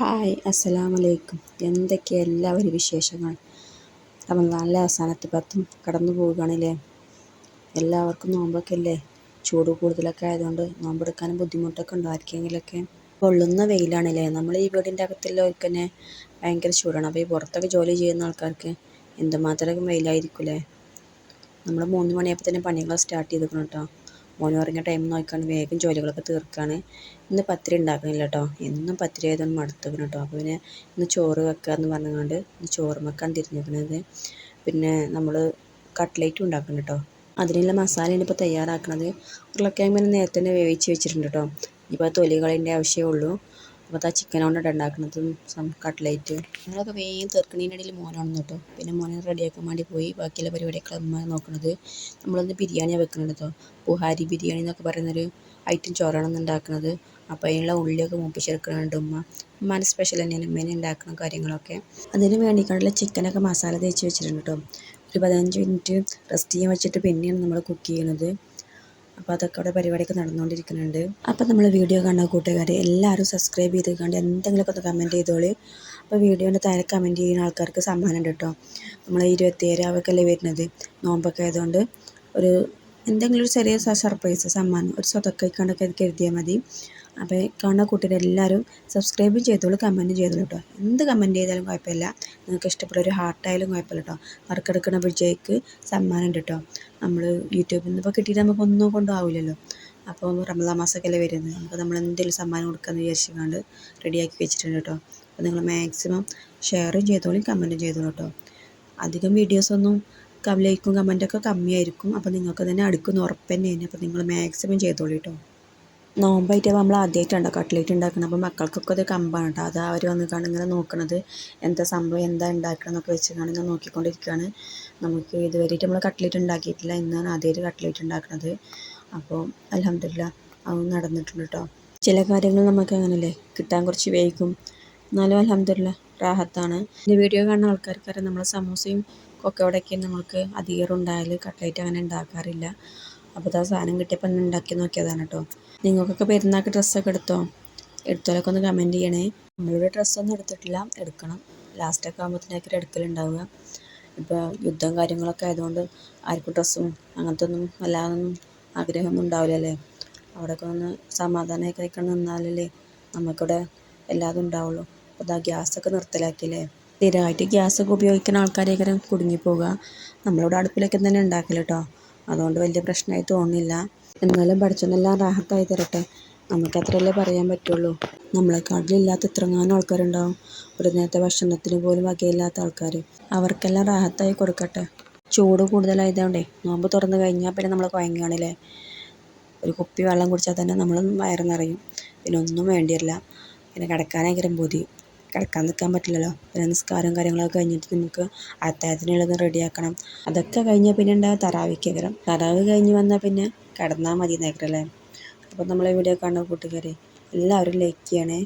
Hi അസ്സലാമു അലൈക്കും. എന്തൊക്കെയാണ് എല്ലാവരും വിശേഷങ്ങൾ? റമദാനിലെ അവസാനത്തെ പത്തും കടന്നു പോവുകയാണല്ലേ. എല്ലാവർക്കും നോമ്പൊക്കെ അല്ലേ. ചൂട് കൂടുതലൊക്കെ ആയതുകൊണ്ട് നോമ്പെടുക്കാനും ബുദ്ധിമുട്ടൊക്കെ ഉണ്ടോ ആർക്കെങ്കിലൊക്കെ? പൊള്ളുന്ന വെയിലാണല്ലേ. നമ്മൾ ഈ വീടിൻ്റെ അകത്തുള്ളവർക്ക് തന്നെ ഭയങ്കര ചൂടാണ്. അപ്പോൾ ഈ പുറത്തൊക്കെ ജോലി ചെയ്യുന്ന ആൾക്കാർക്ക് എന്തുമാത്രം വെയിലായിരിക്കില്ലേ. നമ്മൾ 3 മണിയായപ്പോൾ തന്നെ പണികൾ സ്റ്റാർട്ട് ചെയ്തിരിക്കണം കേട്ടോ. മോന് ഉറങ്ങിയ ടൈം നോക്കിയാണ് വേഗം ജോലികളൊക്കെ തീർക്കുകയാണ്. ഇന്ന് പത്തിരി ഉണ്ടാക്കണില്ല കേട്ടോ. എന്നും പത്തിരി ആയതുകൊണ്ട് മടുത്തുക്കണം കേട്ടോ. അപ്പോൾ പിന്നെ ഇന്ന് ചോറ് വെക്കുക എന്ന് പറഞ്ഞുകൊണ്ട് ഇന്ന് ചോറ് വെക്കാൻ തിരിഞ്ഞിരിക്കുന്നത്. പിന്നെ നമ്മൾ കട്ട്ലേറ്റും ഉണ്ടാക്കണം കേട്ടോ. അതിനുള്ള മസാലയാണ് ഇപ്പോൾ തയ്യാറാക്കുന്നത്. ഉരുളക്കിഴങ്ങ് പിന്നെ നേരത്തെ തന്നെ വേവിച്ച് വെച്ചിട്ടുണ്ട് കേട്ടോ. ഇപ്പോൾ തൊലി കളയേണ്ട ആവശ്യമേ ഉള്ളൂ. അപ്പോൾ ആ ചിക്കൻ കൊണ്ടാണ് ഉണ്ടാക്കുന്നതും കട്ട്ലേറ്റ്. ഞങ്ങളൊക്കെ വേഗം തീർക്കണതിനിടയിൽ മോനാണെന്ന് കേട്ടോ. പിന്നെ മോനെ റെഡിയാക്കാൻ വേണ്ടി പോയി. ബാക്കിയുള്ള പരിപാടിയൊക്കെ അമ്മ നോക്കുന്നത്. നമ്മളിന്ന് ബിരിയാണിയാണ് വെക്കുന്നത് കേട്ടോ. ബുഹാരി ബിരിയാണി എന്നൊക്കെ പറയുന്നൊരു ഐറ്റം ചോറാണ് ഉണ്ടാക്കുന്നത്. അപ്പോൾ അതിനുള്ള ഉള്ളിയൊക്കെ മൂപ്പിച്ചെടുക്കുന്നുണ്ട് ഉമ്മാൻ്റെ സ്പെഷ്യൽ തന്നെയാണ് ഉമ്മേനെ ഉണ്ടാക്കുന്ന കാര്യങ്ങളൊക്കെ. അതിന് വേണ്ടിയിട്ടുള്ള ചിക്കനൊക്കെ മസാല തേച്ച് വെച്ചിട്ടുണ്ട് കേട്ടോ. ഒരു 15 മിനിറ്റ് റെസ്റ്റ് ചെയ്യാൻ വെച്ചിട്ട് പിന്നെയാണ് നമ്മൾ കുക്ക് ചെയ്യുന്നത്. അപ്പോൾ അതൊക്കെ അവിടെ പരിപാടിയൊക്കെ നടന്നുകൊണ്ടിരിക്കുന്നുണ്ട്. അപ്പോൾ നമ്മൾ വീഡിയോ കാണുന്ന കൂട്ടുകാരെ എല്ലാവരും സബ്സ്ക്രൈബ് ചെയ്ത് കണ്ട് എന്തെങ്കിലുമൊക്കെ ഒന്ന് കമൻറ്റ് ചെയ്തോളൂ. അപ്പോൾ വീഡിയോൻ്റെ താഴെ കമൻറ്റ് ചെയ്യുന്ന ആൾക്കാർക്ക് സമ്മാനം ഉണ്ട് കേട്ടോ. നമ്മൾ 27 അവക്കല്ലേ വരുന്നത്. നോമ്പൊക്കെ ആയതുകൊണ്ട് ഒരു എന്തെങ്കിലും ഒരു ചെറിയ സർപ്രൈസ് സമ്മാനം ഒരു സ്വതക്കൈക്കൊണ്ടൊക്കെ കരുതിയാൽ മതി. അപ്പോൾ കാണുന്ന കൂട്ടുകാരെല്ലാവരും സബ്സ്ക്രൈബും ചെയ്തോളൂ, കമൻറ്റും ചെയ്തോളൂ കേട്ടോ. എന്ത് കമൻറ്റ് ചെയ്താലും കുഴപ്പമില്ല. നിങ്ങൾക്ക് ഇഷ്ടപ്പെട്ട ഒരു ഹാർട്ടായാലും കുഴപ്പമില്ല കേട്ടോ. നറുക്കെടുക്കുന്ന വിജയ്ക്ക് സമ്മാനം ഉണ്ട് കേട്ടോ. നമ്മൾ യൂട്യൂബിൽ നിന്ന് ഇപ്പോൾ കിട്ടിയിട്ട് നമുക്കൊന്നും കൊണ്ടാവില്ലല്ലോ. അപ്പോൾ റമദാൻ മാസമൊക്കെ അല്ലേ വരുന്നത്. നമുക്ക് നമ്മൾ എന്തെങ്കിലും സമ്മാനം കൊടുക്കാമെന്ന് വിചാരിച്ചുകൊണ്ട് റെഡിയാക്കി വെച്ചിട്ടുണ്ട് കേട്ടോ. അപ്പോൾ നിങ്ങൾ മാക്സിമം ഷെയറും ചെയ്തോളും കമൻറ്റും ചെയ്തോളൂ കേട്ടോ. അധികം വീഡിയോസൊന്നും ലൈക്കും കമൻറ്റൊക്കെ കമ്മിയായിരിക്കും. അപ്പോൾ നിങ്ങൾക്ക് തന്നെ അടുക്കുന്ന ഉറപ്പ് തന്നെയാണ്. അപ്പോൾ നിങ്ങൾ മാക്സിമം ചെയ്തോളൂ കേട്ടോ. നോമ്പായിട്ട് നമ്മൾ ആദ്യമായിട്ടാണ് കട്ട്ലേറ്റ് ഉണ്ടാക്കുന്നത്. അപ്പോൾ മക്കൾക്കൊക്കെ അത് കമ്പാണ് കേട്ടോ. അത് അവർ വന്ന് ഇങ്ങനെ നോക്കണത് എന്താ സംഭവം എന്താ ഉണ്ടാക്കണം എന്നൊക്കെ വെച്ച് ഇങ്ങനെ നോക്കിക്കൊണ്ടിരിക്കുകയാണ്. നമുക്ക് ഇതുവരെയായിട്ട് നമ്മൾ കട്ട്ലേറ്റ് ഉണ്ടാക്കിയിട്ടില്ല. ഇന്നാണ് ആദ്യമായിട്ട് കട്ട്ലേറ്റ് ഉണ്ടാക്കുന്നത്. അപ്പോൾ അൽഹംദുലില്ലാഹ് അത് നടന്നിട്ടുണ്ട് കേട്ടോ. ചില കാര്യങ്ങൾ നമുക്ക് അങ്ങനെയല്ലേ കിട്ടാൻ കുറച്ച് വൈകും. എന്നാലും അൽഹംദുലില്ലാഹ് റാഹത്താണ്. ഈ വീഡിയോ കാണുന്ന ആൾക്കാർക്കറിയാം നമ്മൾ സമൂസയും കൊക്കവടയൊക്കെ നമുക്ക് അധികം ഉണ്ടായാൽ കട്ട്ലേറ്റ് അങ്ങനെ ഉണ്ടാക്കാറില്ല. അപ്പോൾ ആ സാധനം കിട്ടിയപ്പോൾ ഒന്ന് ഉണ്ടാക്കി നോക്കിയതാണ് കേട്ടോ. നിങ്ങൾക്കൊക്കെ പെരുന്നാൾക്ക് ഡ്രസ്സൊക്കെ എടുത്തോലൊക്കെ ഒന്ന് കമൻറ്റ് ചെയ്യണേ. നമ്മളിവിടെ ഡ്രസ്സൊന്നും എടുത്തിട്ടില്ല, എടുക്കണം. ലാസ്റ്റൊക്കെ ആകുമ്പോഴത്തേക്കൊരു എടുക്കലുണ്ടാവുക. ഇപ്പോൾ യുദ്ധം കാര്യങ്ങളൊക്കെ ആയതുകൊണ്ട് ആർക്കും ഡ്രസ്സും അങ്ങനത്തെ ഒന്നും അല്ലാതൊന്നും ആഗ്രഹമൊന്നും ഉണ്ടാവില്ലല്ലേ. അവിടെയൊക്കെ ഒന്ന് സമാധാനമായി കഴിക്കണം നിന്നാലല്ലേ നമുക്കിവിടെ എല്ലാതും ഉണ്ടാവുള്ളൂ. അപ്പോൾ ഇതാ ഗ്യാസൊക്കെ നിർത്തലാക്കിയല്ലേ. സ്ഥിരമായിട്ട് ഗ്യാസൊക്കെ ഉപയോഗിക്കുന്ന ആൾക്കാരേക്കരം കുടുങ്ങിപ്പോവുക. നമ്മളിവിടെ അടുപ്പിലൊക്കെ തന്നെ ഉണ്ടാക്കൽ കേട്ടോ. അതുകൊണ്ട് വലിയ പ്രശ്നമായി തോന്നുന്നില്ല. എന്നാലും പഠിച്ചെന്നെല്ലാം റാഹത്തായി തരട്ടെ. നമുക്ക് അത്രയല്ലേ പറയാൻ പറ്റുള്ളൂ. നമ്മളെക്കാട്ടിലില്ലാത്ത എത്രങ്ങാനും ആൾക്കാരുണ്ടാവും. ഒരു നേരത്തെ ഭക്ഷണത്തിന് പോലും വകയില്ലാത്ത ആൾക്കാർ. അവർക്കെല്ലാം റാഹത്തായി കൊടുക്കട്ടെ. ചൂട് കൂടുതലായതുകൊണ്ടേ നോമ്പ് തുറന്ന് കഴിഞ്ഞാൽ പിന്നെ നമ്മൾ കുഴങ്ങുകയാണല്ലേ. ഒരു കുപ്പി വെള്ളം കുടിച്ചാൽ തന്നെ നമ്മൾ വയറ് നിറയും. പിന്നെ ഒന്നും വേണ്ടിയില്ല. പിന്നെ കിടക്കാനായിരിക്കും പൂതി. കിടക്കാൻ നിൽക്കാൻ പറ്റില്ലല്ലോ. പിന്നെ നിസ്കാരം കാര്യങ്ങളൊക്കെ കഴിഞ്ഞിട്ട് നമുക്ക് അത്താഴത്തിനുള്ളത് റെഡിയാക്കണം. അതൊക്കെ കഴിഞ്ഞാൽ പിന്നെ ഉണ്ടാകും തറാവിക്കേക്കരം. തറാവ് കഴിഞ്ഞ് വന്നാൽ പിന്നെ കിടന്നാൽ മതി നേക്കരല്ലേ. അപ്പോൾ നമ്മളെ വീഡിയോ കാണുന്ന കൂട്ടുകാരെ എല്ലാവരും ലൈക്ക് ചെയ്യണേ.